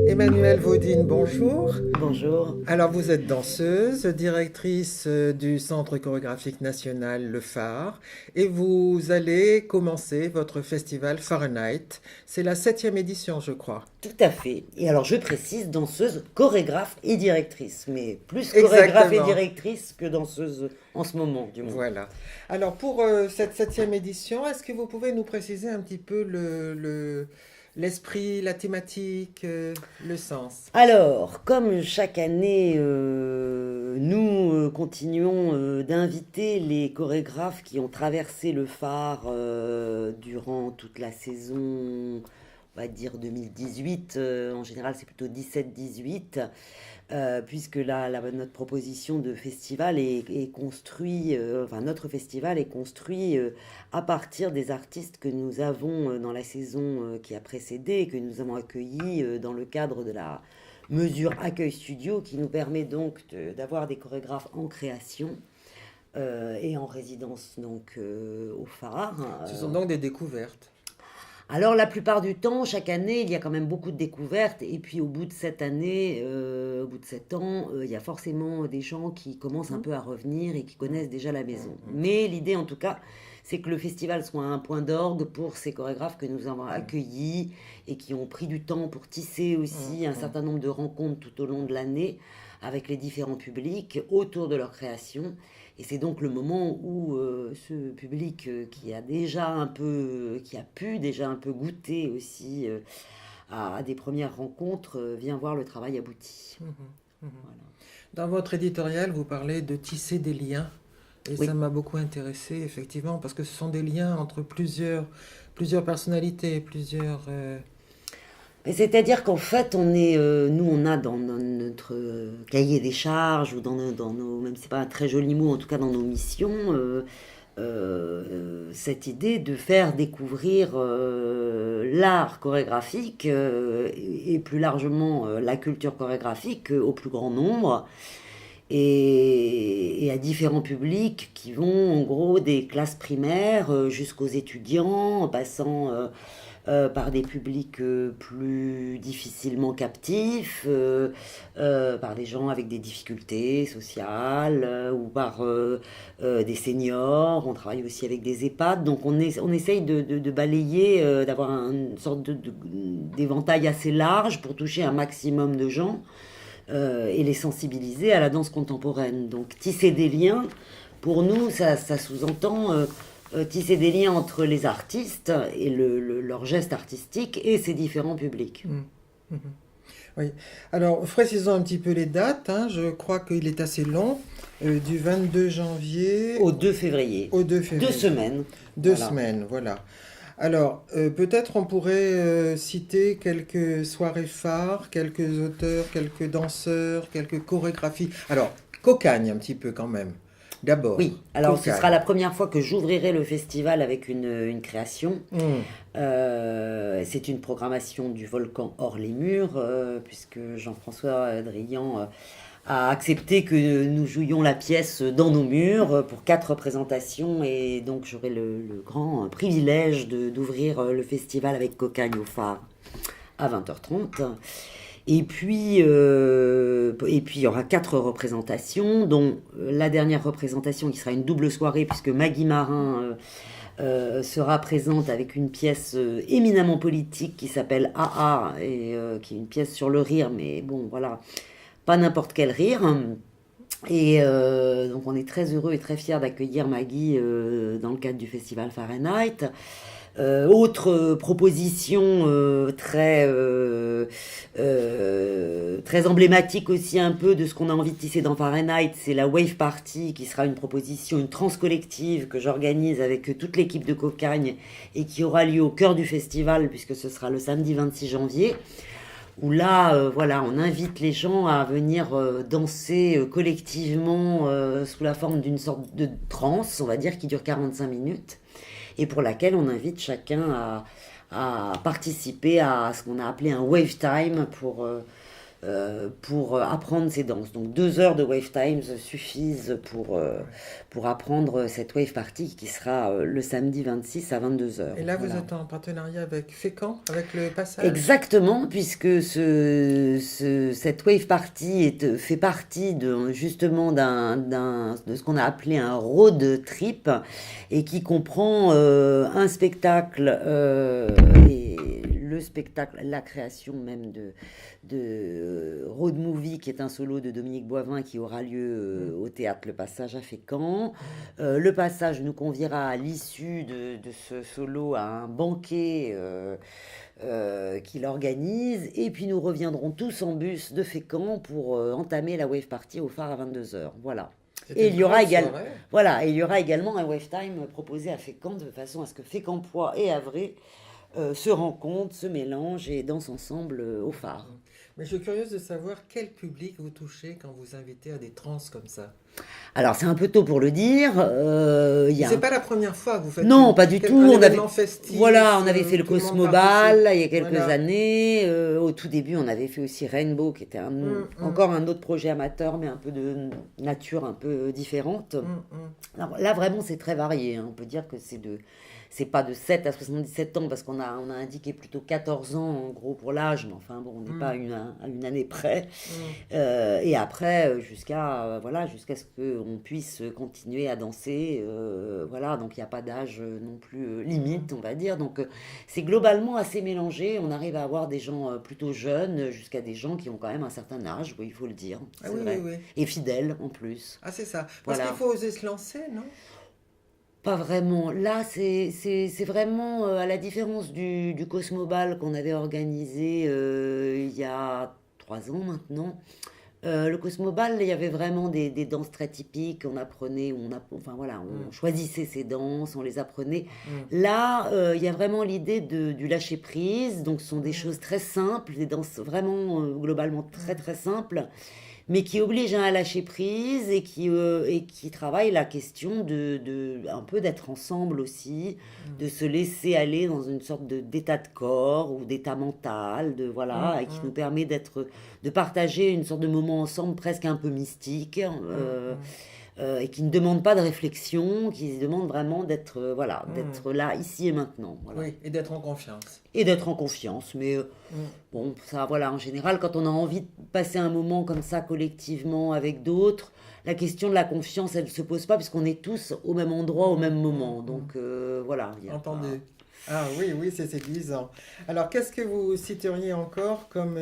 Emmanuelle Vaudine, bonjour. Bonjour. Alors vous êtes danseuse, directrice du Centre chorégraphique national Le Phare et vous allez commencer votre festival Fahrenheit. C'est la 7e édition, je crois. Tout à fait. Et alors je précise, danseuse, chorégraphe et directrice, mais plus chorégraphe et Exactement. directrice que danseuse en ce moment, du moins. Voilà. Alors pour cette 7e édition, est-ce que vous pouvez nous préciser un petit peu l'esprit, la thématique, le sens? Alors, comme chaque année, nous continuons d'inviter les chorégraphes qui ont traversé le phare durant toute la saison, on va dire 2018, en général c'est plutôt 17-18, puisque notre proposition de festival est construit, enfin notre festival est construit à partir des artistes que nous avons dans la saison qui a précédé, que nous avons accueillis dans le cadre de la mesure Accueil Studio, qui nous permet donc d'avoir des chorégraphes en création et en résidence donc au phare. Ce sont donc des découvertes. Alors la plupart du temps, chaque année, il y a quand même beaucoup de découvertes. Et puis au bout de 7 années, au bout de 7 ans, il y a forcément des gens qui commencent un peu à revenir et qui connaissent déjà la maison. Mais l'idée en tout cas, c'est que le festival soit un point d'orgue pour ces chorégraphes que nous avons accueillis et qui ont pris du temps pour tisser aussi un certain nombre de rencontres tout au long de l'année avec les différents publics autour de leur création. Et c'est donc le moment où ce public qui a pu déjà un peu goûter aussi à des premières rencontres, vient voir le travail abouti. Mhm, mhm. Voilà. Dans votre éditorial, vous parlez de tisser des liens. Et Oui. ça m'a beaucoup intéressé, effectivement, parce que ce sont des liens entre plusieurs personnalités, plusieurs... Et c'est-à-dire qu'en fait, nous, on a dans notre cahier des charges, ou dans nos, même si c'est pas un très joli mot, en tout cas dans nos missions, cette idée de faire découvrir l'art chorégraphique et plus largement la culture chorégraphique au plus grand nombre et à différents publics qui vont en gros des classes primaires jusqu'aux étudiants, en passant par des publics plus difficilement captifs, par des gens avec des difficultés sociales ou par des seniors. On travaille aussi avec des EHPAD, donc on essaye de balayer, d'avoir une sorte d'éventail assez large pour toucher un maximum de gens et les sensibiliser à la danse contemporaine. Donc tisser des liens, pour nous, ça sous-entend tisser des liens entre les artistes et leur geste artistique et ces différents publics. Mhm, mhm. Oui. Alors, précisons un petit peu les dates, hein. Je crois qu'il est assez long, du 22 janvier Au 2 février. au 2 février. 2 semaines. Deux Voilà. semaines, voilà. Alors, peut-être on pourrait citer quelques soirées phares, quelques auteurs, quelques danseurs, quelques chorégraphies. Alors, Cocagne un petit peu quand même. D'abord, Oui, alors ce Cocagne. sera la première fois que j'ouvrirai le festival avec une création. Hmm. C'est une programmation du volcan hors les murs, puisque Jean-François Drian a accepté que nous jouions la pièce dans nos murs pour 4 représentations, et donc j'aurai le grand privilège d'ouvrir le festival avec Cocagne au phare à 20h30. Et puis il y aura 4 représentations, dont la dernière représentation qui sera une double soirée, puisque Maggie Marin sera présente avec une pièce éminemment politique qui s'appelle AA, et qui est une pièce sur le rire, mais bon voilà, pas n'importe quel rire. Et donc on est très heureux et très fiers d'accueillir Maggie dans le cadre du festival Fahrenheit. Autre proposition très emblématique aussi un peu de ce qu'on a envie de tisser dans Fahrenheit, c'est la Wave Party, qui sera une proposition, une trance collective que j'organise avec toute l'équipe de Cocagne et qui aura lieu au cœur du festival, puisque ce sera le samedi 26 janvier, où là, voilà, on invite les gens à venir danser collectivement sous la forme d'une sorte de trance, on va dire, qui dure 45 minutes, et pour laquelle on invite chacun à participer à ce qu'on a appelé un wave time, pour pour apprendre ces danses. Donc 2 heures de Wave Times suffisent pour apprendre cette Wave Party qui sera le samedi 26 à 22 heures. Et là, vous Voilà. êtes en partenariat avec Fécamp, avec le passage? Exactement, puisque cette Wave Party fait partie justement de ce qu'on a appelé un road trip et qui comprend un spectacle et le spectacle, la création même de Road Movie, qui est un solo de Dominique Boivin qui aura lieu au théâtre Le Passage à Fécamp. Le Passage nous conviera à l'issue de ce solo à un banquet qu'il organise, et puis nous reviendrons tous en bus de Fécamp pour entamer la Wave Party au phare à 22 heures. Voilà. Et il y aura également un Wave Time proposé à Fécamp de façon à ce que Fécampois et Havrais se rencontrent, se mélangent et dansent ensemble au phare. Mais je suis curieuse de savoir quel public vous touchez quand vous invitez à des trans comme ça. Alors c'est un peu tôt pour le dire. C'est pas la première fois que vous faites non, pas du tout. Un événement festif. Voilà, on avait fait le Cosmobal il y a quelques Voilà. années. Au tout début, on avait fait aussi Rainbow, qui était encore un autre projet amateur, mais un peu de nature un peu différente. Alors là, vraiment, c'est très varié. On peut dire que c'est pas de 7 à 77 ans, parce qu'on a indiqué plutôt 14 ans, en gros, pour l'âge. Mais enfin, bon, on n'est pas à une année près. Et après, jusqu'à ce qu'on puisse continuer à danser. Voilà, donc il n'y a pas d'âge non plus limite, on va dire. Donc c'est globalement assez mélangé. On arrive à avoir des gens plutôt jeunes jusqu'à des gens qui ont quand même un certain âge, oui, il faut le dire. Ah c'est oui, vrai. oui. Et fidèles en plus. Ah, c'est ça. Parce Voilà. qu'il faut oser se lancer, non? Pas vraiment. Là, c'est vraiment à la différence du Cosmobal qu'on avait organisé il y a 3 ans maintenant. Le Cosmobal, il y avait vraiment des danses très typiques. On apprenait, on choisissait ces danses, on les apprenait. Là, il y a vraiment l'idée du lâcher prise. Donc, ce sont des choses très simples, des danses vraiment globalement très très simples, mais qui oblige à lâcher prise et qui travaille la question un peu d'être ensemble aussi, de se laisser aller dans une sorte d'état de corps ou d'état mental, et qui nous permet de partager une sorte de moment ensemble presque un peu mystique, et qui ne demande pas de réflexion, qui demande vraiment d'être là, ici et maintenant. Voilà. Oui, et d'être en confiance. Et d'être en confiance, mais bon, ça, voilà, en général, quand on a envie de passer un moment comme ça collectivement avec d'autres, la question de la confiance, elle ne se pose pas, puisqu'on est tous au même endroit, au même moment. Donc, voilà. Entendu. Ah oui, c'est séduisant. Alors, qu'est-ce que vous citeriez encore comme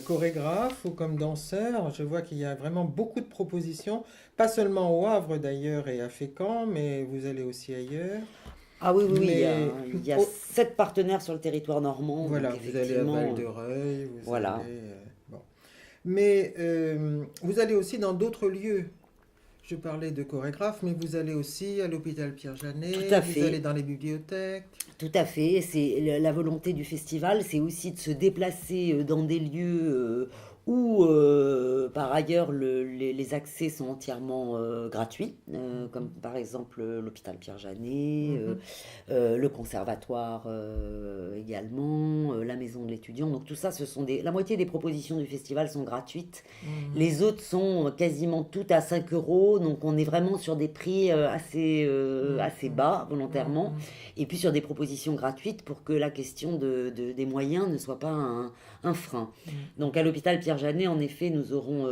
chorégraphe ou comme danseur? Je vois qu'il y a vraiment beaucoup de propositions, pas seulement au Havre d'ailleurs et à Fécamp, mais vous allez aussi ailleurs. Ah oui, Mais- il y a 7 partenaires sur le territoire normand. Voilà, donc vous allez à effectivement, Val-de-Reuil, vous voilà. allez... bon. Mais vous allez aussi dans d'autres lieux. Je parlais de chorégraphe, mais vous allez aussi à l'hôpital Pierre-Janet, Tout à vous fait. allez dans les bibliothèques. Tout à fait, c'est la volonté du festival, c'est aussi de se déplacer dans des lieux où, par ailleurs, les accès sont entièrement gratuits, comme par exemple l'hôpital Pierre-Janet, le conservatoire également, la maison de l'étudiant. Donc tout ça, la moitié des propositions du festival sont gratuites. Les autres sont quasiment toutes à 5 euros, donc on est vraiment sur des prix assez bas, volontairement. Et puis sur des propositions gratuites pour que la question des moyens ne soit pas un frein. Donc à l'hôpital Pierre-Janet, en effet, nous aurons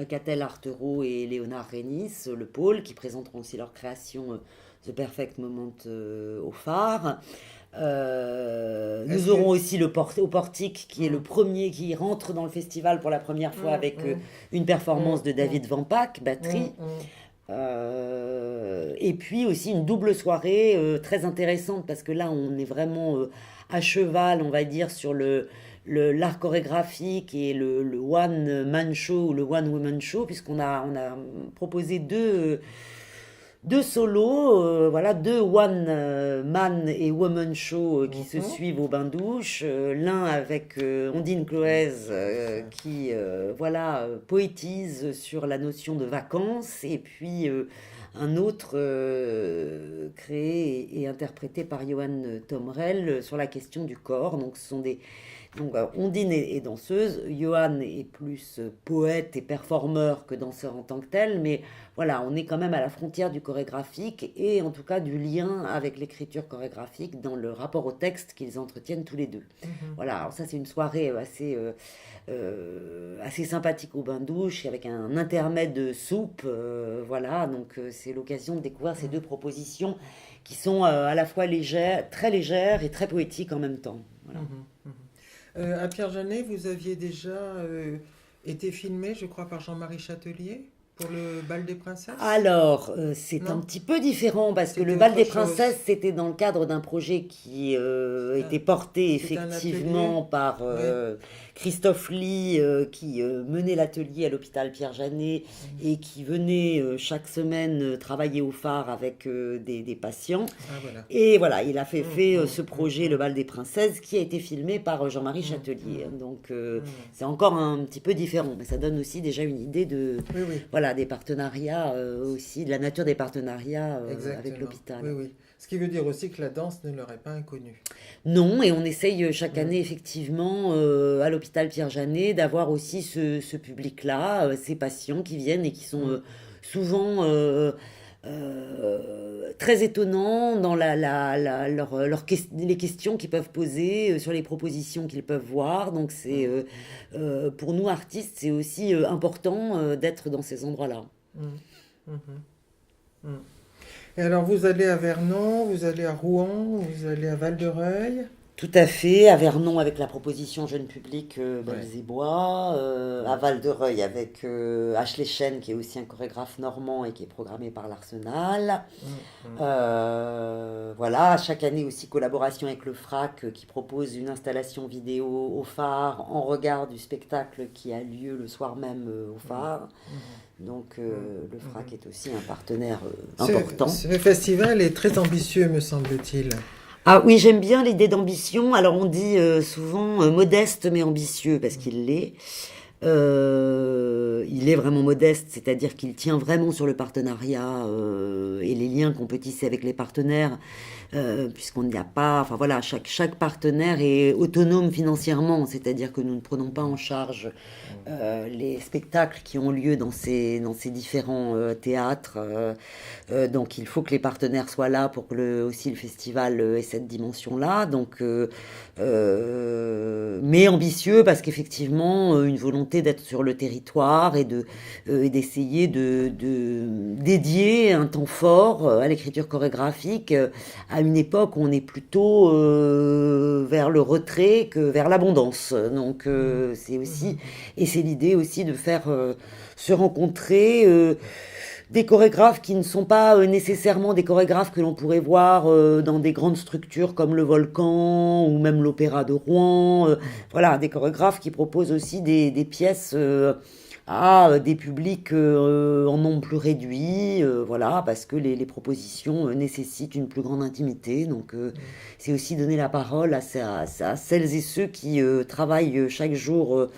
Catel Artero et Léonard Rénis, le pôle, qui présenteront aussi leur création The Perfect Moment au phare. Nous aurons aussi au Portique, qui est le premier qui rentre dans le festival pour la première fois avec une performance de David Vampak, batterie. Et puis aussi une double soirée très intéressante, parce que là on est vraiment à cheval, on va dire, sur l'art chorégraphique et le one man show ou le one woman show, puisqu'on a proposé deux solos, deux one man et woman show qui se suivent au bain-douche. L'un avec Ondine Cloès qui poétise sur la notion de vacances, et puis un autre créé et interprété par Johan Tomrell sur la question du corps. Donc ce sont des Donc, Ondine est danseuse, Johan est plus poète et performeur que danseur en tant que tel, mais voilà, on est quand même à la frontière du chorégraphique et en tout cas du lien avec l'écriture chorégraphique dans le rapport au texte qu'ils entretiennent tous les deux. Mhm. Voilà, alors ça c'est une soirée assez sympathique au bain-douche avec un intermède de soupe, voilà, donc c'est l'occasion de découvrir ces deux propositions qui sont à la fois très légères et très poétiques en même temps. Voilà. Mhm. Mhm. À Pierre-Janet, vous aviez déjà été filmé, je crois, par Jean-Marie Châtelier pour le Bal des Princesses? Alors, c'est un Non? petit peu différent parce que C'était le Bal autre des chose. Princesses, c'était dans le cadre d'un projet qui C'est un, était porté c'est un atelier? effectivement par Oui. Christophe Lee, qui menait l'atelier à l'hôpital Pierre-Janet Mhm. et qui venait chaque semaine travailler au phare avec des patients. Ah, voilà. Et voilà, il a Mhm, fait mhm, ce mhm, projet, Le Bal des Princesses, qui a été filmé par Jean-Marie mhm, Châtelier. mhm, Donc, mhm. c'est encore un petit peu différent, mais ça donne aussi déjà une idée Oui, oui, voilà, des partenariats aussi, de la nature des partenariats avec exactement. Oui, l'hôpital. oui. Ce qui veut dire aussi que la danse ne leur est pas inconnue. Non, et on essaye chaque Mhm, année, effectivement, à l'hôpital Pierre-Janet, d'avoir aussi ce public-là, ces patients qui viennent et qui sont mhm, souvent très étonnants dans les questions qu'ils peuvent poser, sur les propositions qu'ils peuvent voir. Donc, mhm, pour nous, artistes, c'est aussi important d'être dans ces endroits-là. mhm, mhm, mhm. Et alors, vous allez à Vernon, vous allez à Rouen, vous allez à Val-de-Reuil. Tout à fait, à Vernon avec la proposition jeune public Ouais. Belzébois, à Mhm, Val-de-Reuil avec Ashley Chen qui est aussi un chorégraphe normand et qui est programmé par l'Arsenal. mhm, Voilà, chaque année aussi collaboration avec le FRAC qui propose une installation vidéo au phare en regard du spectacle qui a lieu le soir même au mhm, phare. mhm, Donc mhm, le FRAC mhm. est aussi un partenaire Ce, important. ce festival est très ambitieux, me semble-t-il. Ah oui, j'aime bien l'idée d'ambition. Alors on dit souvent modeste mais ambitieux parce Mhm, qu'il l'est. Il est vraiment modeste, c'est-à-dire qu'il tient vraiment sur le partenariat et les liens qu'on peut tisser avec les partenaires, puisqu'on n'y a pas, enfin voilà, chaque partenaire est autonome financièrement, c'est-à-dire que nous ne prenons pas en charge mhm, les spectacles qui ont lieu dans ces différents théâtres. Donc il faut que les partenaires soient là pour que aussi le festival ait cette dimension-là. Donc, mais ambitieux parce qu'effectivement, une volonté d'être sur le territoire et d'essayer de dédier un temps fort à l'écriture chorégraphique à une époque où on est plutôt vers le retrait que vers l'abondance. Donc mhm, c'est aussi, mhm, et c'est l'idée aussi de faire se rencontrer des chorégraphes qui ne sont pas nécessairement des chorégraphes que l'on pourrait voir dans des grandes structures comme le Volcan ou même l'Opéra de Rouen. mhm, Voilà, des chorégraphes qui proposent aussi des pièces à des publics en nombre plus réduit, voilà, parce que les propositions nécessitent une plus grande intimité. Donc, mhm, c'est aussi donner la parole à celles et ceux qui travaillent chaque jour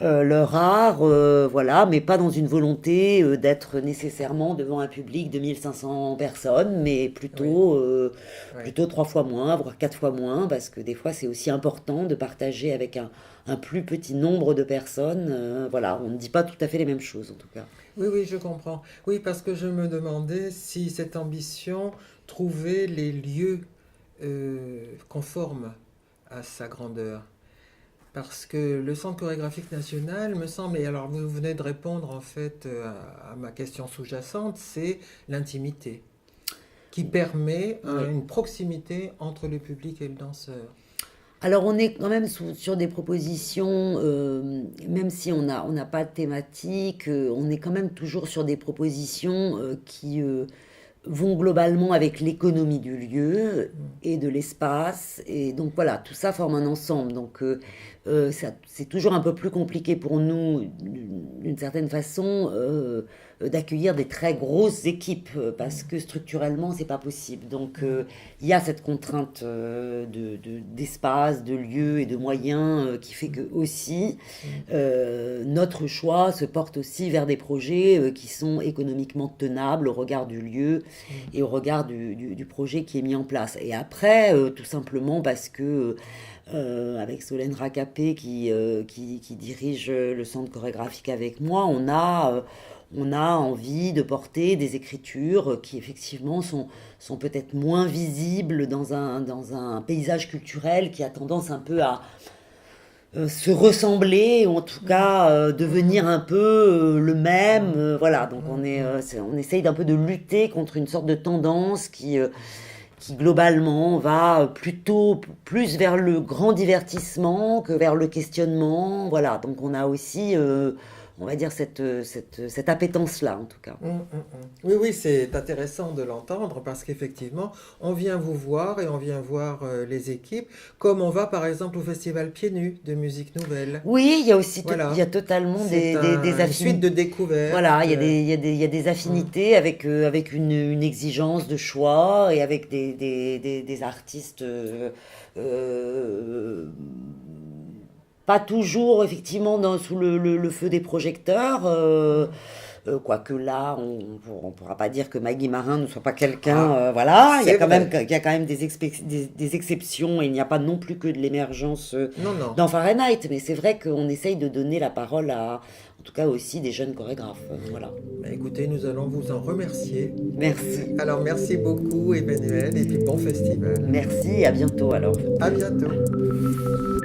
leur art, voilà, mais pas dans une volonté d'être nécessairement devant un public de 1500 personnes, mais oui, oui. plutôt 3 fois moins, voire 4 fois moins, parce que des fois c'est aussi important de partager avec un plus petit nombre de personnes. Voilà, on ne dit pas tout à fait les mêmes choses en tout cas. Oui, oui, je comprends. Oui, parce que je me demandais si cette ambition trouvait les lieux conformes à sa grandeur. Parce que le Centre chorégraphique national me semble, et alors vous venez de répondre en fait à ma question sous-jacente, c'est l'intimité, qui permet Oui. une proximité entre le public et le danseur. Alors on est quand même sur des propositions, même si on n'a pas de thématique, on est quand même toujours sur des propositions qui vont globalement avec l'économie du lieu Mm, et de l'espace. Et donc voilà, tout ça forme un ensemble. Donc c'est toujours un peu plus compliqué pour nous, d'une certaine façon, d'accueillir des très grosses équipes, parce mm, que structurellement, c'est pas possible. Donc mm, il y a cette contrainte d'espace, de lieu et de moyens qui fait que aussi mm, notre choix se porte aussi vers des projets qui sont économiquement tenables au regard du lieu mm, et au regard du projet qui est mis en place. Et après, tout simplement parce que avec Solène Racapé qui dirige le centre chorégraphique avec moi, on a envie de porter des écritures qui effectivement sont peut-être moins visibles dans un paysage culturel qui a tendance un peu à se ressembler, ou en tout cas devenir un peu le même. Voilà, donc on essaye d'un peu de lutter contre une sorte de tendance qui globalement va plutôt plus vers le grand divertissement que vers le questionnement. Voilà, donc on a aussi, on va dire, cette appétence-là en tout cas. Oui, oui, c'est intéressant de l'entendre parce qu'effectivement, on vient vous voir et on vient voir les équipes, comme on va par exemple au Festival Pieds Nus de musique nouvelle. Oui, il y a aussi il y a Voilà, totalement c'est des une suite affinités. de découvertes. Voilà, il y a des Mm. affinités avec une exigence de choix et avec des artistes euh, pas toujours effectivement sous le feu des projecteurs. Quoique là, on ne pourra pas dire que Maggie Marin ne soit pas quelqu'un. Ah, Voilà, c'est vrai. il y a quand même des exceptions et il n'y a pas non plus que de l'émergence Non, non. dans Fahrenheit. Mais c'est vrai qu'on essaye de donner la parole en tout cas aussi des jeunes chorégraphes. Voilà. Bah, écoutez, nous allons vous en remercier. Merci. Alors, merci beaucoup, Emmanuel, et puis bon festival. Merci, à bientôt alors. À bientôt.